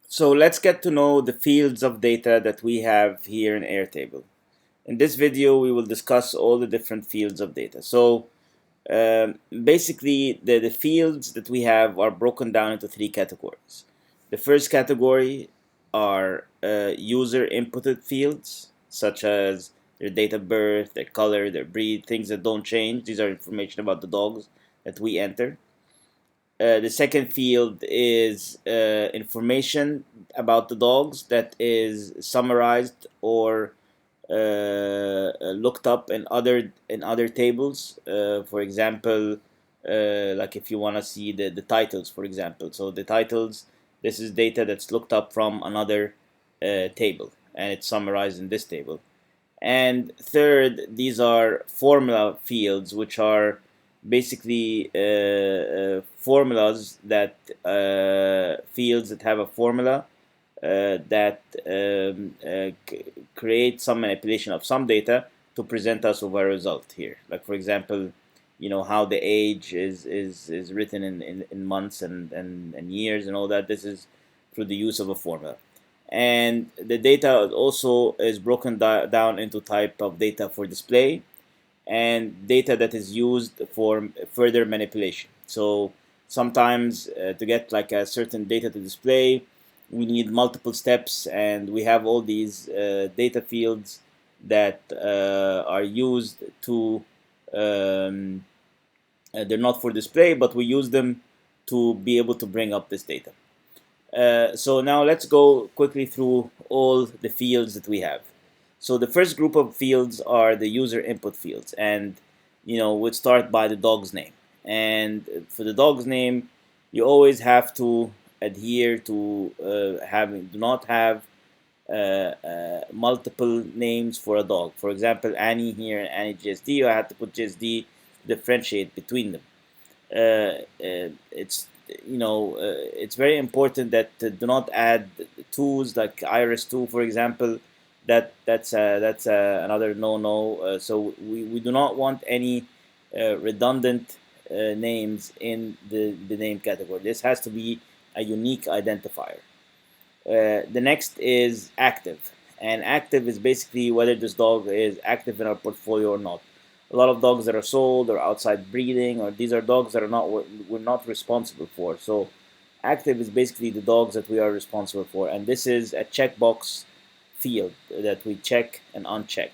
So let's get to know the fields of data that we have here in Airtable. In this video, we will discuss all the different fields of data. So basically, the fields that we have are broken down into three categories. The first category are user inputted fields, such as their date of birth, their color, their breed, things that don't change. These are information about the dogs that we enter. The second field is information about the dogs that is summarized or looked up in other tables. For example, like if you want to see the titles, for example. So the titles, this is data that's looked up from another table, and it's summarized in this table. And third, these are formula fields, which are basically formulas that fields that have a formula that create some manipulation of some data to present us with a result here. Like for example, how the age is written in months and years and all that. This is through the use of a formula. And the data also is broken down into type of data for display and data that is used for further manipulation. So sometimes to get like a certain data to display, we need multiple steps, and we have all these data fields that are used to they're not for display, but we use them to be able to bring up this data. So now let's go quickly through all the fields that we have. So the first group of fields are the user input fields, and we'd start by the dog's name. And for the dog's name, you always have to adhere to do not have multiple names for a dog. For example, Annie here and Annie GSD, I had to put GSD to differentiate between them. It's very important that do not add twos like iris 2, for example. That's another no. So we do not want any redundant names in the name category. This has to be a unique identifier. The next is active, and active is basically whether this dog is active in our portfolio or not. A lot of dogs that are sold or outside breeding, or these are dogs that are not we're not responsible for. So active is basically the dogs that we are responsible for, and this is a checkbox field that we check and uncheck.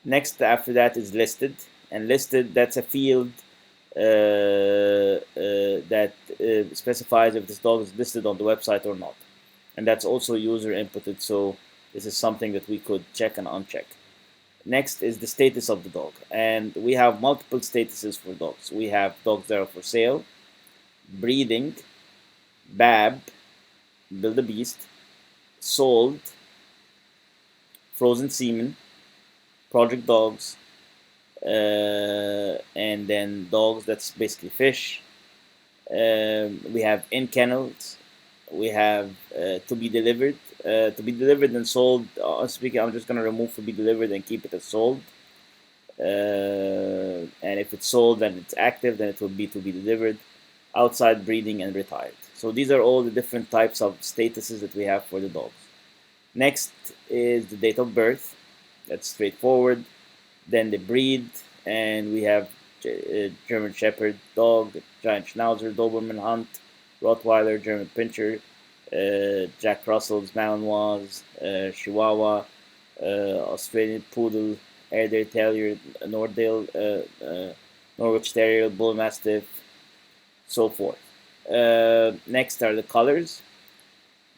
Next after that is listed, and listed, that's a field that specifies if this dog is listed on the website or not, and that's also user inputted. So this is something that we could check and uncheck. Next is the status of the dog, and we have multiple statuses for dogs. We have dogs that are for sale, breeding, BAB, Build a Beast, sold, frozen semen, project dogs, and then dogs that's basically fish. We have in kennels. We have to be delivered. To be delivered and sold. Speaking, I'm just gonna remove to be delivered and keep it as sold. And if it's sold and it's active, then it will be to be delivered, outside breeding, and retired. So these are all the different types of statuses that we have for the dogs. Next is the date of birth. That's straightforward. Then the breed, and we have German Shepherd dog, Giant Schnauzer, Doberman Hunt, Rottweiler, German Pinscher, Jack Russell's Malinois, Chihuahua, Australian Poodle, Airedale Terrier, Norwich Terrier, Bull Mastiff, so forth. Next are the colors.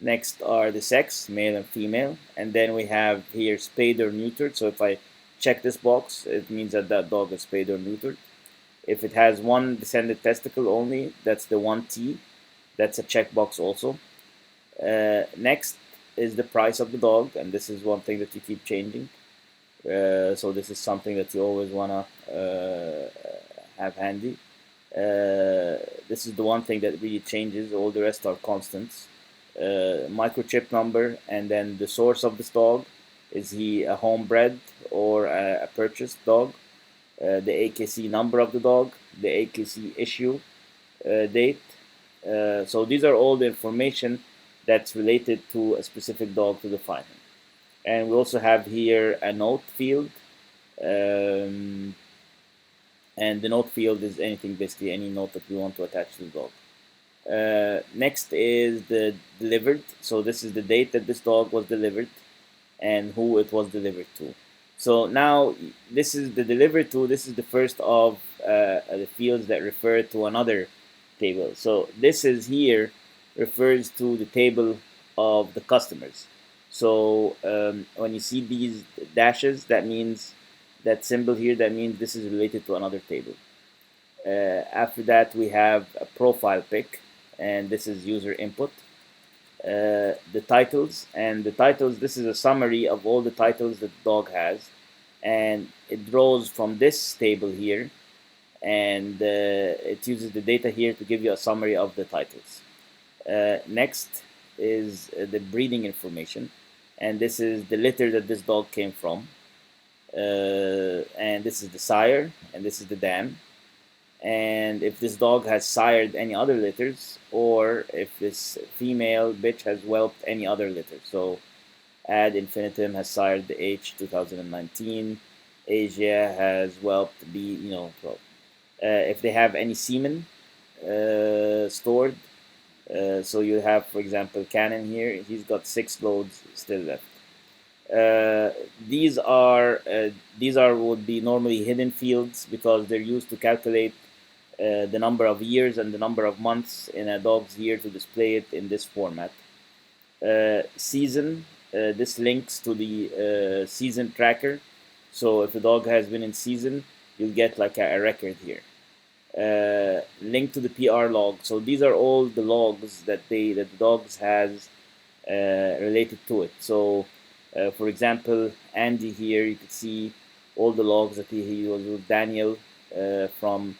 Next are the sex, male and female, and then we have here spayed or neutered. So if I check this box, it means that that dog is spayed or neutered. If it has one descended testicle only, that's the 1T. That's a checkbox also. Next is the price of the dog, and this is one thing that you keep changing. So this is something that you always wanna have handy. This is the one thing that really changes. All the rest are constants. Microchip number, and then the source of this dog. Is he a homebred or a purchased dog? The AKC number of the dog, the AKC issue date. So these are all the information that's related to a specific dog to define him. And we also have here a note field. Um, and the note field is anything, basically any note that we want to attach to the dog. Next is the delivered. So this is the date that this dog was delivered and who it was delivered to. So now this is the delivered to. This is the first of the fields that refer to another table. So this is here refers to the table of the customers. So when you see these dashes, that means that symbol here, that means this is related to another table. After that, we have a profile pic, and this is user input. The titles, and the titles, this is a summary of all the titles that the dog has, and it draws from this table here, and it uses the data here to give you a summary of the titles. Next is the breeding information, and this is the litter that this dog came from, and this is the sire, and this is the dam. And if this dog has sired any other litters, or if this female bitch has whelped any other litter. So ad infinitum has sired the H 2019, Asia has whelped B, if they have any semen stored. So you have, for example, Canon here, he's got 6 loads still left. These are would be normally hidden fields because they're used to calculate the number of years and the number of months in a dog's year to display it in this format. Season, this links to the season tracker. So if the dog has been in season, you'll get like a record here. Link to the PR log. So these are all the logs that the dogs has related to it. So for example, Andy here, you could see all the logs that he was with Daniel from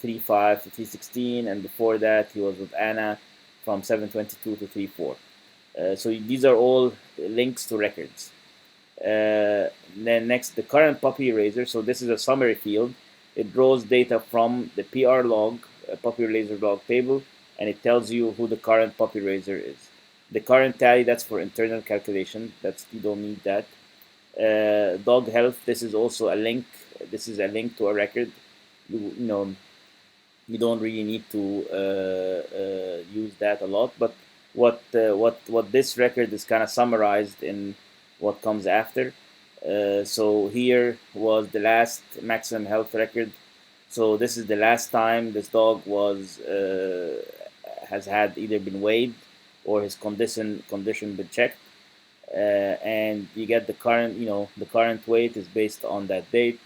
3.5 to 3.16, and before that he was with Anna from 7.22 to 3.4. So these are all links to records. Then next, the current puppy raiser. So this is a summary field. It draws data from the PR log, puppy raiser log table, and it tells you who the current puppy raiser is. The current tally, that's for internal calculation. You don't need that. Dog health. This is also a link. This is a link to a record. You don't really need to use that a lot, but what this record is kind of summarized in what comes after. So here was the last maximum health record. So this is the last time this dog has had either been weighed or his condition been checked, and you get the current weight is based on that date.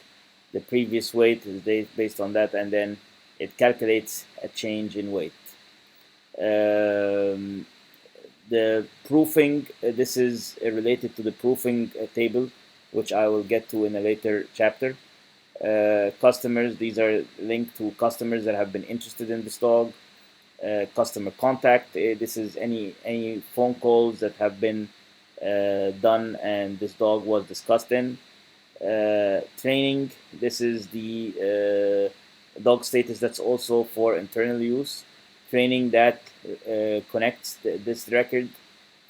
The previous weight is based on that, and then it calculates a change in weight. The proofing, this is related to the proofing table, which I will get to in a later chapter. Customers, these are linked to customers that have been interested in this dog. Customer contact, this is any phone calls that have been done and this dog was discussed in. Training, this is the dog status that's also for internal use. Training that connects this record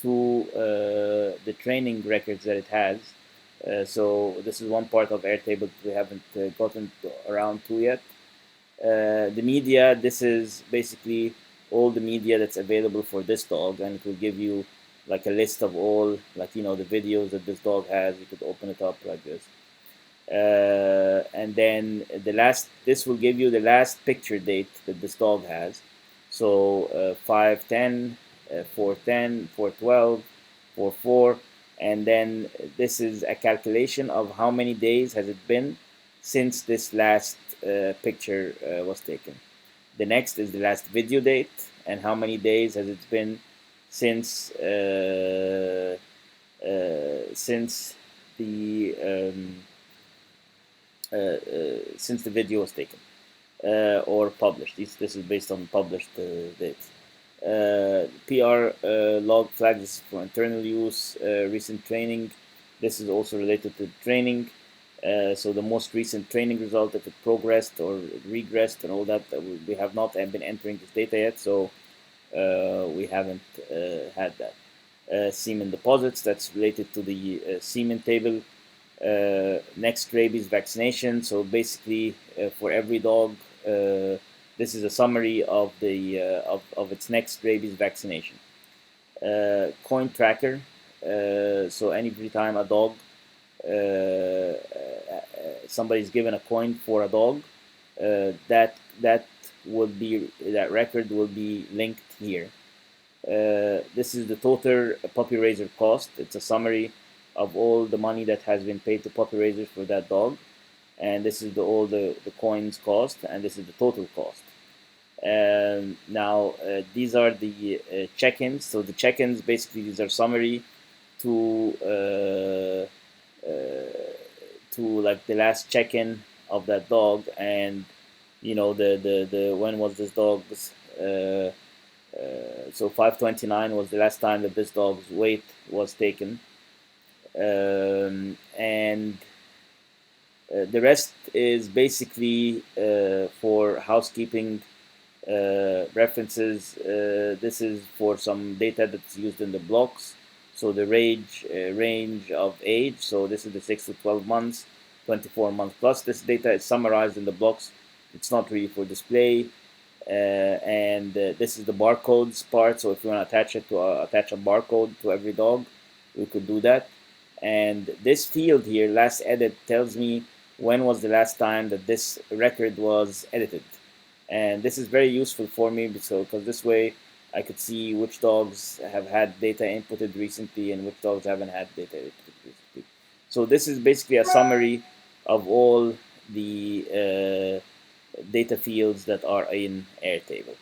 to the training records that it has. So this is one part of Airtable we haven't gotten around to yet. The media, this is basically all the media that's available for this dog, and it will give you like a list of all, the videos that this dog has. You could open it up like this. And then this will give you the last picture date that this dog has. So 5/10, 4/10, 4/12, 4/4, and then this is a calculation of how many days has it been since this last picture was taken. The next is the last video date, and how many days has it been since the video was taken or published. This is based on published dates. PR log flags, this is for internal use. Recent training, this is also related to training. So the most recent training result, if it progressed or regressed and all that, we have not been entering this data yet. So we haven't had that. Semen deposits, that's related to the semen table. Next, rabies vaccination. So basically, for every dog, this is a summary of the of its next rabies vaccination. Coin tracker. So every time a dog, somebody's given a coin for a dog, that record will be linked here. This is the total puppy raiser cost. It's a summary of all the money that has been paid to puppy raisers for that dog, and this is all the coins cost, and this is the total cost. Now these are the check-ins. So the check-ins, basically, these are summary to like the last check-in of that dog, and the when was this dog's so 529 was the last time that this dog's weight was taken, and the rest is basically for housekeeping references. This is for some data that's used in the blocks. So the range of age. So this is the 6 to 12 months, 24 months plus. This data is summarized in the blocks. It's not really for display. And this is the barcodes part. So if you want to attach a barcode to every dog, we could do that. And this field here, last edit, tells me when was the last time that this record was edited. And this is very useful for me because this way I could see which dogs have had data inputted recently and which dogs haven't had data inputted recently. So this is basically a summary of all the data fields that are in Airtable.